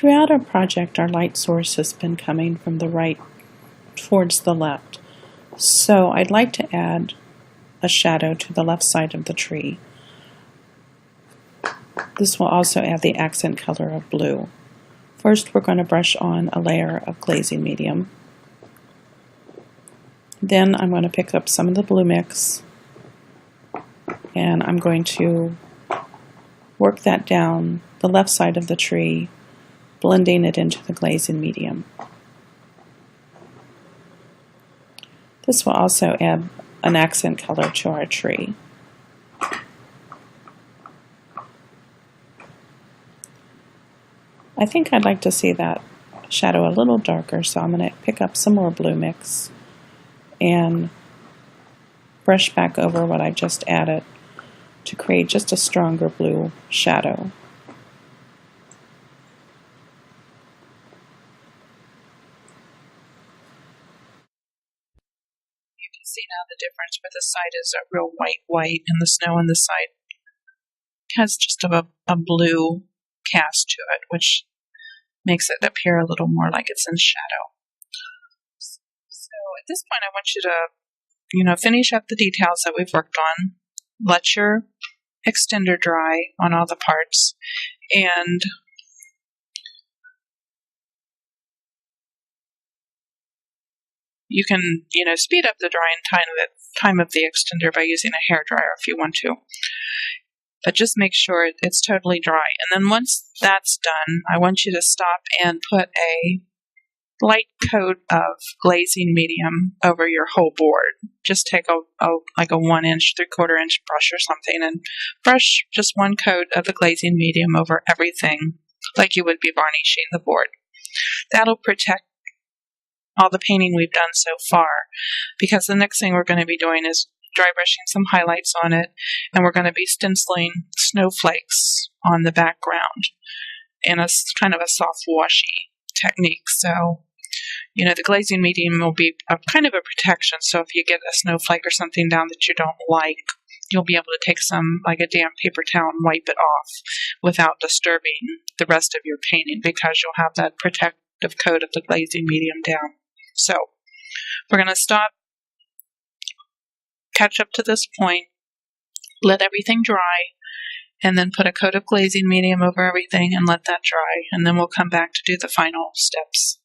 Throughout our project, our light source has been coming from the right towards the left. So I'd like to add a shadow to the left side of the tree. This will also add the accent color of blue. First, we're going to brush on a layer of glazing medium. Then I'm going to pick up some of the blue mix and I'm going to work that down the left side of the tree, blending it into the glazing medium. This will also add an accent color to our tree. I think I'd like to see that shadow a little darker, so I'm going to pick up some more blue mix and brush back over what I just added to create just a stronger blue shadow. You can see now the difference where the side is a real white and the snow on the side has just a blue cast to it, which makes it appear a little more like it's in shadow. So at this point I want you to, finish up the details that we've worked on. Let your extender dry on all the parts, and you can, speed up the drying time of the extender by using a hairdryer if you want to. But just make sure it's totally dry. And then once that's done, I want you to stop and put a light coat of glazing medium over your whole board. Just take like a 1 inch, 3/4 inch brush or something and brush just one coat of the glazing medium over everything like you would be varnishing the board. That'll protect all the painting we've done so far, because the next thing we're going to be doing is dry brushing some highlights on it, and we're going to be stenciling snowflakes on the background in a kind of a soft washy technique. So, the glazing medium will be a kind of a protection, so if you get a snowflake or something down that you don't like, you'll be able to take some, like a damp paper towel, and wipe it off without disturbing the rest of your painting, because you'll have that protective coat of the glazing medium down. So, we're going to stop, catch up to this point, let everything dry, and then put a coat of glazing medium over everything and let that dry, and then we'll come back to do the final steps.